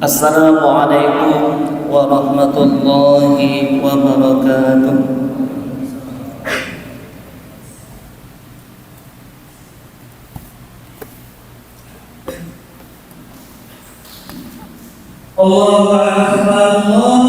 Assalamualaikum warahmatullahi wabarakatuh. Allahu Akbar, Allahu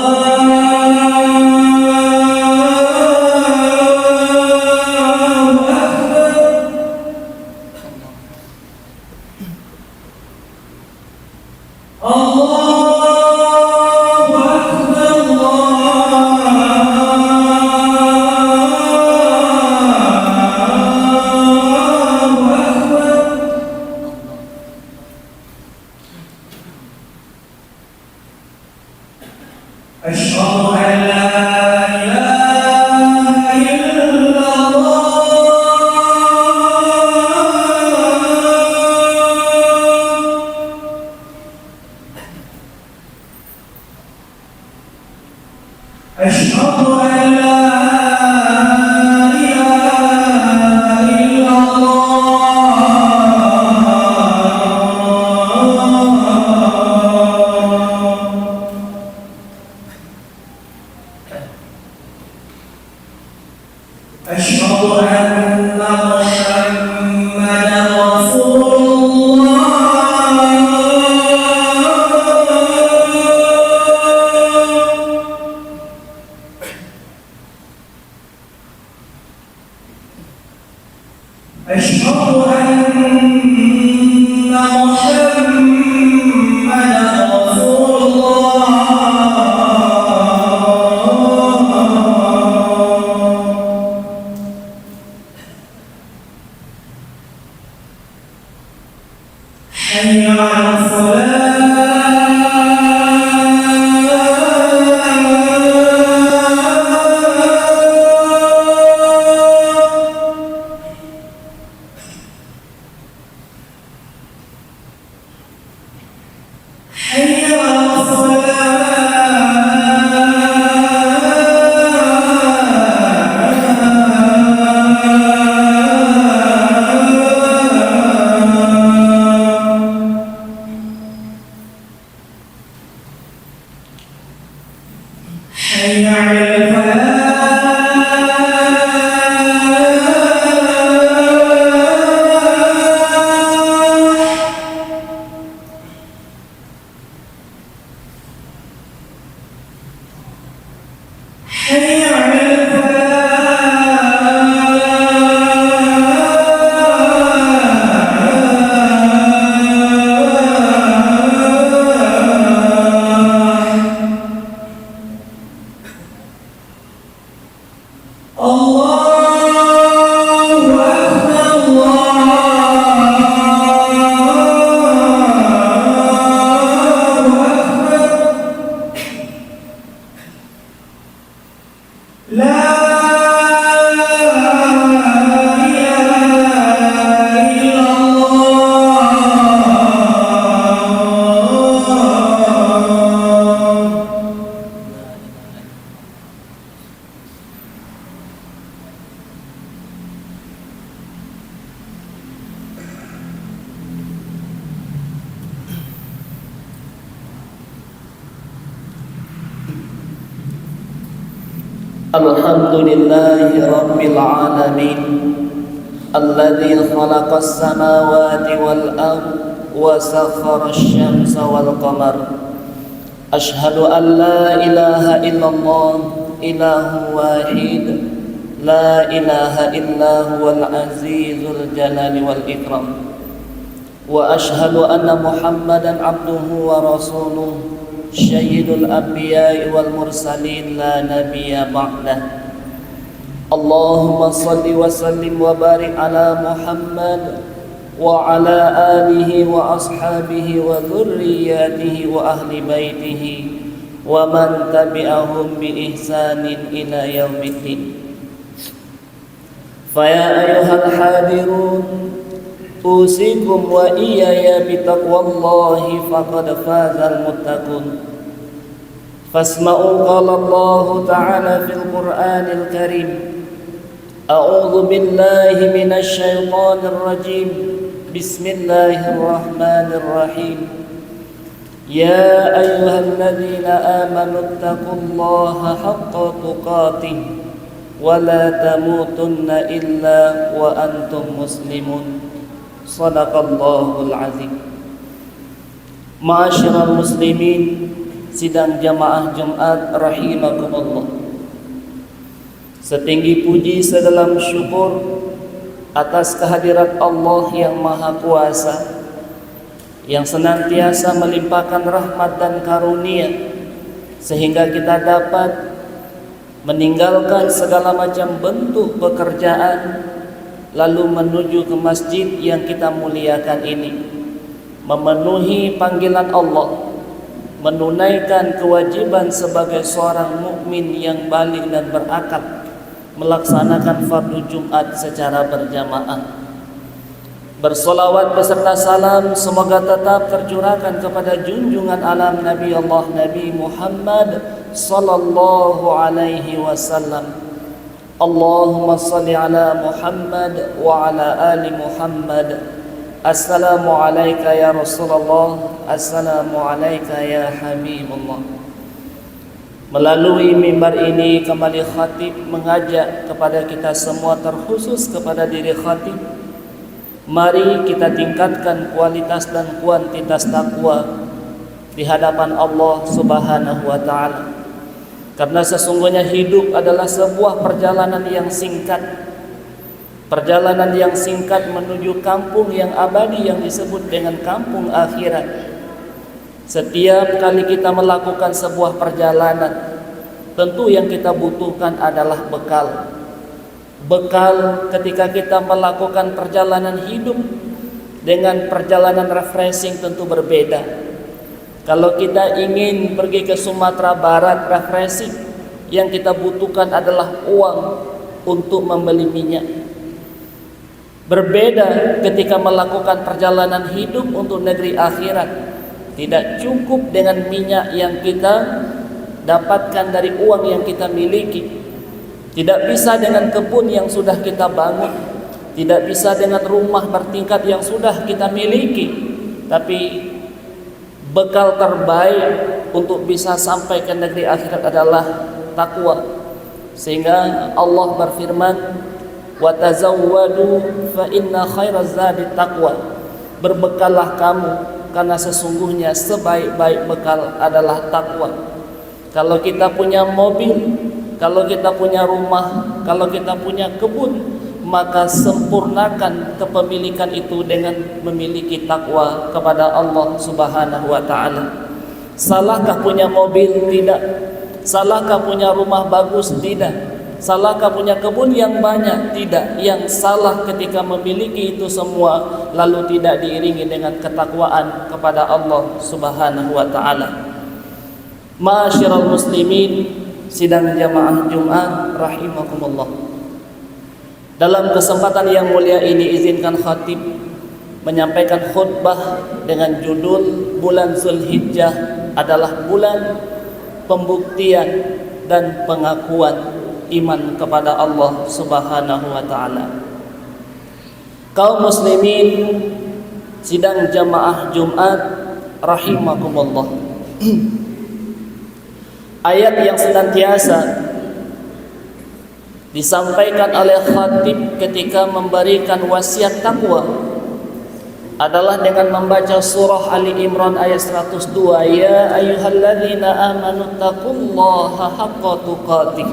Alhamdulillahi Rabbil Alamin Alladhi khalaqa as-samawati wal ardh wa sakhkhara asy-syamsa wal qamar. Ashhadu an la ilaha illallah ilahu wahid la ilaha illa huwal azizul jalali wal ikram. Wa ashhadu anna Muhammadan abduhu wa rasuluh Sayyidul Anbiya'i wal Mursalin la nabiyya ba'dah. Allahumma salli wa sallim wa barik ala Muhammad wa ala alihi wa ashabihi wa dhurriyyatihi wa ahli baitihi wa man tabi'ahum bi ihsanin ila yaumiddin. Fa ya ayyuhal hadirun usikum wa iyaya bitaqwallahi faqad fazal muttaqun. Fasma'u qala Allah ta'ala fil Qur'anil Karim. A'udzu billahi minasy syaithanir rajim. Bismillahirrahmanirrahim. يا أيها الذين آمنوا اتقوا الله حق تقاته ولا تموتن إلا وأنتم مسلمون صدق الله العظيم. Ma'asyiral muslimin, sidang jamaah Jumat rahimakumullah. Setinggi puji sedalam syukur atas kehadirat Allah yang Maha Kuasa, yang senantiasa melimpahkan rahmat dan karunia sehingga kita dapat meninggalkan segala macam bentuk pekerjaan lalu menuju ke masjid yang kita muliakan ini, memenuhi panggilan Allah, menunaikan kewajiban sebagai seorang mukmin yang baligh dan berakal, melaksanakan fardu Jumat secara berjamaah. Bersolawat beserta salam semoga tetap tercurahkan kepada junjungan alam Nabi Allah Nabi Muhammad sallallahu alaihi wasallam. Allahumma salli ala Muhammad wa ala ali Muhammad. Assalamu alayka ya Rasulullah, assalamu alayka ya Habibullah. Melalui mimbar ini kembali khatib mengajak kepada kita semua, terkhusus kepada diri khatib, mari kita tingkatkan kualitas dan kuantitas takwa di hadapan Allah Subhanahu wa taala. Karena sesungguhnya hidup adalah sebuah perjalanan yang singkat. Perjalanan yang singkat menuju kampung yang abadi yang disebut dengan kampung akhirat. Setiap kali kita melakukan sebuah perjalanan, tentu yang kita butuhkan adalah bekal. Bekal ketika kita melakukan perjalanan hidup dengan perjalanan refreshing tentu berbeda. Kalau kita ingin pergi ke Sumatera Barat refreshing, yang kita butuhkan adalah uang untuk membeli minyak. Berbeda ketika melakukan perjalanan hidup untuk negeri akhirat. Tidak cukup dengan minyak yang kita dapatkan dari uang yang kita miliki. Tidak bisa dengan kebun yang sudah kita bangun, tidak bisa dengan rumah bertingkat yang sudah kita miliki. Tapi bekal terbaik untuk bisa sampai ke negeri akhirat adalah takwa. Sehingga Allah berfirman, "Wa tazawwadu fa inna khairaz zadi taqwa." Berbekallah kamu karena sesungguhnya sebaik-baik bekal adalah takwa. Kalau kita punya mobil, kalau kita punya rumah, kalau kita punya kebun, maka sempurnakan kepemilikan itu dengan memiliki takwa kepada Allah Subhanahu wa taala. Salahkah punya mobil? Tidak. Salahkah punya rumah bagus? Tidak. Salahkah punya kebun yang banyak? Tidak. Yang salah ketika memiliki itu semua lalu tidak diiringi dengan ketakwaan kepada Allah Subhanahu wa taala. Ma'asyiral muslimin, sidang jamaah Jumat rahimakumullah. Dalam kesempatan yang mulia ini izinkan khatib menyampaikan khutbah dengan judul Bulan Zulhijjah adalah bulan pembuktian dan pengakuan iman kepada Allah Subhanahu wa taala. Kaum muslimin, sidang jamaah Jumat rahimakumullah. Ayat yang senantiasa disampaikan oleh khatib ketika memberikan wasiat takwa adalah dengan membaca surah Ali Imran ayat 102, ya ayyuhalladzina amanu taqullaha haqqa tuqatih.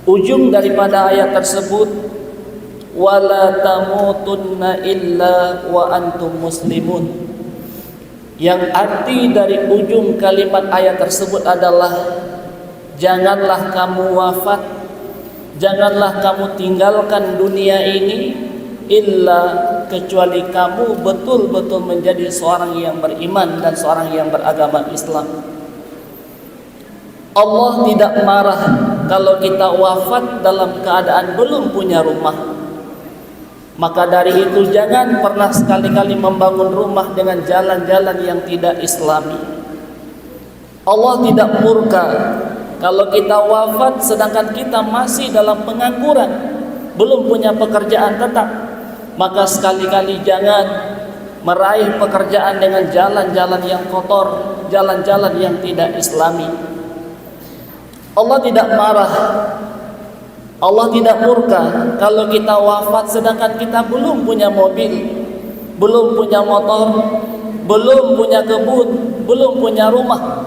Ujung daripada ayat tersebut, wala tamutunna illa wa antum muslimun. Yang arti dari ujung kalimat ayat tersebut adalah janganlah kamu wafat, janganlah kamu tinggalkan dunia ini illa kecuali kamu betul-betul menjadi seorang yang beriman dan seorang yang beragama Islam. Allah tidak marah kalau kita wafat dalam keadaan belum punya rumah. Maka dari itu jangan pernah sekali-kali membangun rumah dengan jalan-jalan yang tidak islami. Allah tidak murka kalau kita wafat sedangkan kita masih dalam pengangguran, belum punya pekerjaan tetap. Maka sekali-kali jangan meraih pekerjaan dengan jalan-jalan yang kotor, jalan-jalan yang tidak islami. Allah tidak marah, Allah tidak murka kalau kita wafat sedangkan kita belum punya mobil, belum punya motor, belum punya kebun, belum punya rumah.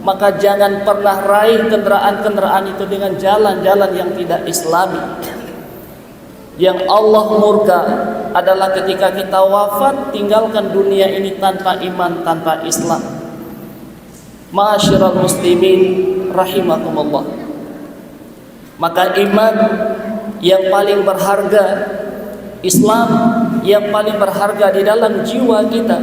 Maka jangan pernah raih kendaraan-kendaraan itu dengan jalan-jalan yang tidak islami. Yang Allah murka adalah ketika kita wafat tinggalkan dunia ini tanpa iman, tanpa Islam. Ma'asyiral muslimin rahimakumullah. Maka iman yang paling berharga, Islam yang paling berharga di dalam jiwa kita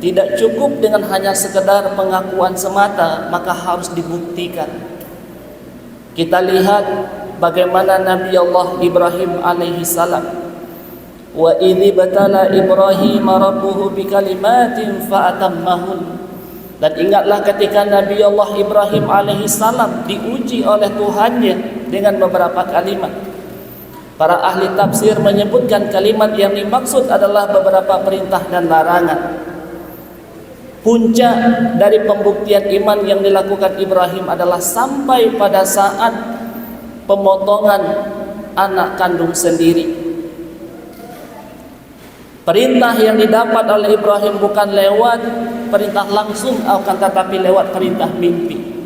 tidak cukup dengan hanya sekedar pengakuan semata, maka harus dibuktikan. Kita lihat bagaimana Nabi Allah Ibrahim alaihi salam, wa idzi batala Ibrahim rabbuhu bikalimatin fa'atammahun. Dan ingatlah ketika Nabi Allah Ibrahim alaihi salam diuji oleh Tuhannya dengan beberapa kalimat. Para ahli tafsir menyebutkan kalimat yang dimaksud adalah beberapa perintah dan larangan. Puncak dari pembuktian iman yang dilakukan Ibrahim adalah sampai pada saat pemotongan anak kandung sendiri. Perintah yang didapat oleh Ibrahim bukan lewat perintah langsung, akan tetapi lewat perintah mimpi.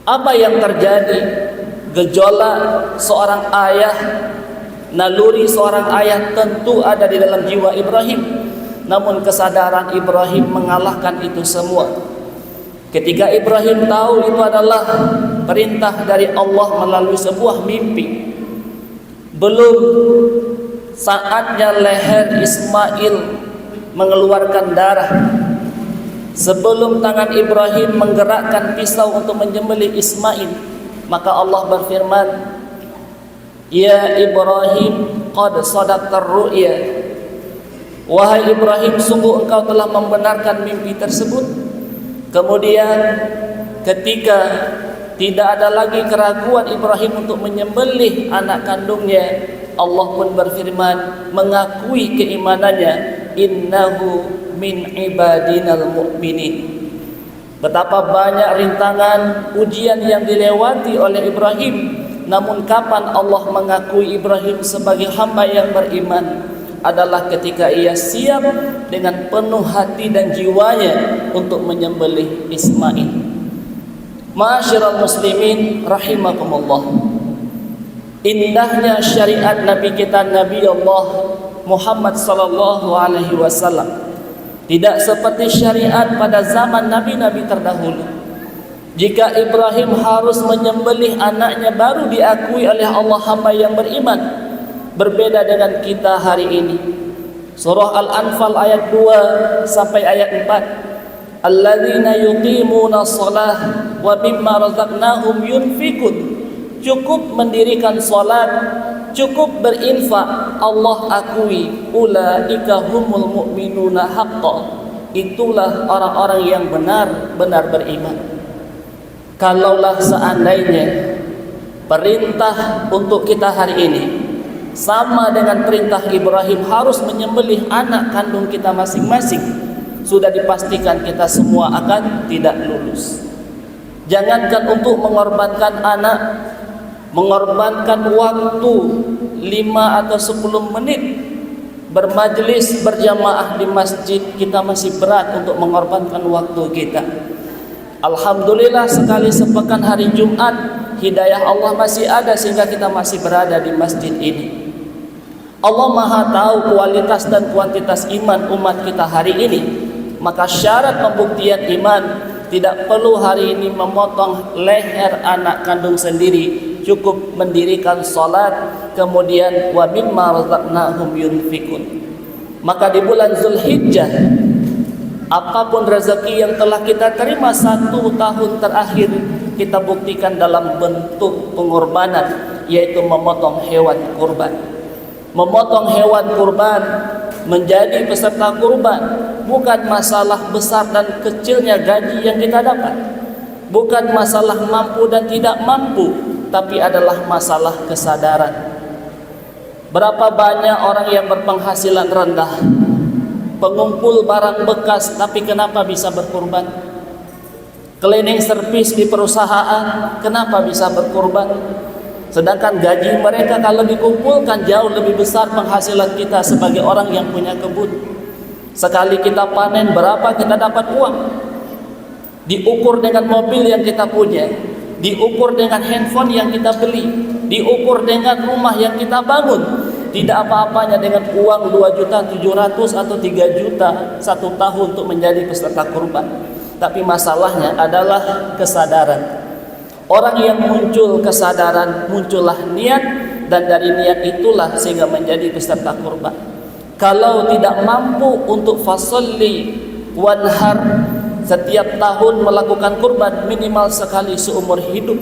Apa yang terjadi? Gejolak seorang ayah, naluri seorang ayah tentu ada di dalam jiwa Ibrahim. Namun kesadaran Ibrahim mengalahkan itu semua. Ketika Ibrahim tahu itu adalah perintah dari Allah melalui sebuah mimpi, belum saatnya leher Ismail mengeluarkan darah, sebelum tangan Ibrahim menggerakkan pisau untuk menyembelih Ismail, maka Allah berfirman, "Ya Ibrahim, qad sadaqtar ru'ya." Wahai Ibrahim, sungguh engkau telah membenarkan mimpi tersebut. Kemudian ketika tidak ada lagi keraguan Ibrahim untuk menyembelih anak kandungnya, Allah pun berfirman mengakui keimanannya, innahu min ibadinal mu'minin. Betapa banyak rintangan, ujian yang dilewati oleh Ibrahim, namun kapan Allah mengakui Ibrahim sebagai hamba yang beriman? Adalah ketika ia siap dengan penuh hati dan jiwanya untuk menyembelih Ismail. Ma'asyiral muslimin rahimakumullah. Indahnya syariat Nabi kita Nabi Allah Muhammad sallallahu alaihi wasallam tidak seperti syariat pada zaman nabi-nabi terdahulu. Jika Ibrahim harus menyembelih anaknya baru diakui oleh Allah hamba yang beriman. Berbeda dengan kita hari ini. Surah Al-Anfal ayat 2 sampai ayat 4. Alladzina yuqimuna shalah wa mimma razaqnahum yunfikun. Cukup mendirikan salat, cukup berinfak, Allah akui ulaika humul mu'minuna haqqan. Itulah orang-orang yang benar-benar beriman. Kalaulah seandainya perintah untuk kita hari ini sama dengan perintah Ibrahim harus menyembelih anak kandung kita masing-masing, sudah dipastikan kita semua akan tidak lulus. Jangankan untuk mengorbankan anak, mengorbankan waktu 5 atau 10 menit bermajlis berjamaah di masjid, kita masih berat untuk mengorbankan waktu kita. Alhamdulillah sekali sepekan hari Jumat, hidayah Allah masih ada sehingga kita masih berada di masjid ini. Allah Maha tahu kualitas dan kuantitas iman umat kita hari ini. Maka syarat pembuktian iman tidak perlu hari ini memotong leher anak kandung sendiri, cukup mendirikan salat, kemudian wa mimma razaqnahum yunfikun. Maka di bulan Zulhijjah, apapun rezeki yang telah kita terima 1 tahun terakhir, kita buktikan dalam bentuk pengorbanan, yaitu memotong hewan kurban. Memotong hewan kurban, menjadi peserta kurban, bukan masalah besar dan kecilnya gaji yang kita dapat, bukan masalah mampu dan tidak mampu, tapi adalah masalah kesadaran. Berapa banyak orang yang berpenghasilan rendah, pengumpul barang bekas, tapi kenapa bisa berkurban? Cleaning service di perusahaan, kenapa bisa berkurban? Sedangkan gaji mereka kalau dikumpulkan jauh lebih besar penghasilan kita sebagai orang yang punya kebun. Sekali kita panen, berapa kita dapat uang? Diukur dengan mobil yang kita punya, diukur dengan handphone yang kita beli, diukur dengan rumah yang kita bangun. Tidak apa-apanya dengan uang 2.700.000 atau 3 juta satu tahun untuk menjadi peserta kurban. Tapi masalahnya adalah kesadaran. Orang yang muncul kesadaran, muncullah niat, dan dari niat itulah sehingga menjadi peserta kurban. Kalau tidak mampu untuk fasolli wanhar, setiap tahun melakukan kurban minimal sekali seumur hidup,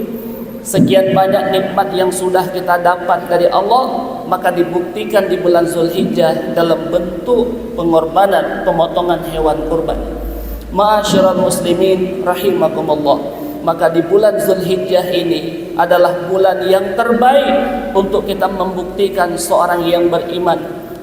sekian banyak nikmat yang sudah kita dapat dari Allah, maka dibuktikan di bulan Zulhijjah dalam bentuk pengorbanan, pemotongan hewan kurban. Ma'asyiral muslimin rahimakumullah, maka di bulan Zulhijjah ini adalah bulan yang terbaik untuk kita membuktikan seorang yang beriman.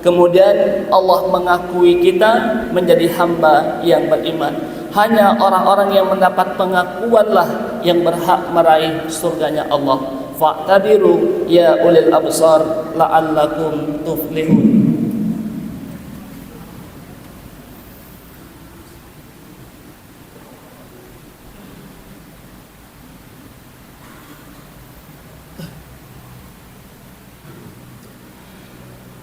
Kemudian Allah mengakui kita menjadi hamba yang beriman. Hanya orang-orang yang mendapat pengakuanlah yang berhak meraih surganya Allah. Fa'tabiru ya ulil absar la'allakum tuflihun.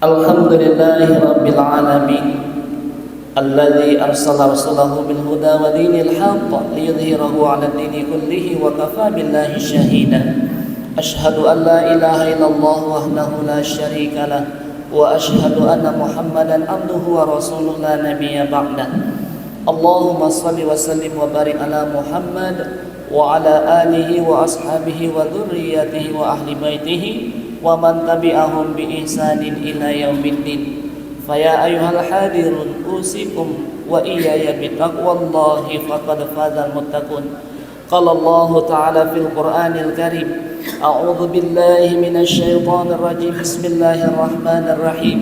Alhamdulillahi rabbil alamin, alladzi arsala rasulahu bil huda wa dinil haqq liyudhhirahu 'ala ad-dini kullihi wa kafa billahi shahida. Ashhadu an la ilaha illallah wahdahu la syarika lah wa ashhadu anna Muhammadan abduhu wa rasuluhu la nabiyya ba'dah. Allahumma shalli wa sallim wa barik ala Muhammad wa ala alihi wa ashabihi wa dhurriyyatihi wa ahli baitihi wa man tabi'ahum bi ihsanin ila yaumiddin. Faya ayyuhal hadirun usikum wa iyaya bi taqwallahi faqad fazal muttaqun. Qala Allah ta'ala fil Qur'anil Karim, a'udzu billahi minasy syaithanir rajim. Bismillahirrahmanir rahim.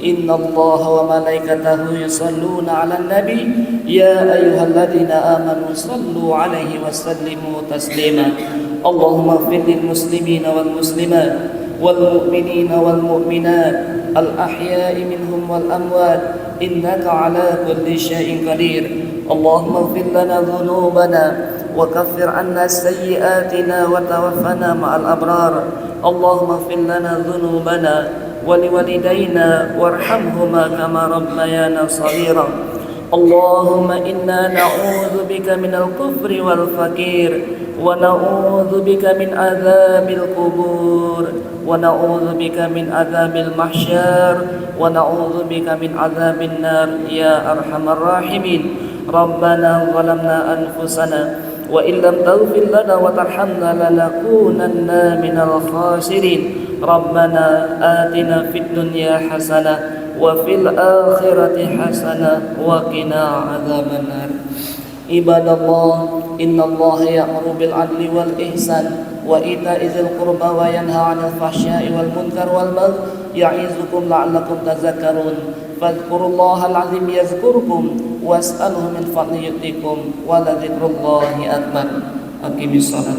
Innallaha wa malaikatahu yusholluna 'alan nabi ya ayyuhalladzina amanu shallu 'alaihi wa sallimu taslima. Allahumma ighfir lil muslimina wal muslimat wal mu'minina wal mu'minat al ahya'i minhum wal amwat innaka 'ala kulli syai'in qadir. Allahumma ighfir lana dhunubana wa kaffir 'anna sayyi'atina wa tawaffana ma'al abrar. Allahumma ighfir lana dhunubana wa liwalidayna warhamhuma kama rabbayana shaghira. Allahumma inna na'udzu bika minal kufri wal fakir wa na'udzu bika min adzabil qubur wa na'udzu bika min adzabil mahsyar wa na'udzu bika min adzabin nar ya arhamar rahimin. Rabbana zalamna anfusana wa illam taghfir lana wa tarhamna lanakunanna minal khasirin. Rabbana atina fid dunya hasanah wa fil akhirati hasanah wa qina adzaban nar. Ibadallah, innallaha ya'muru bil 'adli wal ihsan wa ita'i dzil qurba wa yanha 'anil fahsya'i wal munkar wal baghi ya'izukum la'allakum tadhakkarun. Fadhkurullahal 'azim yazkurkum was'alhu min fadli yu'tikum wa la dzikrullahi akbar. Aqimis shalah.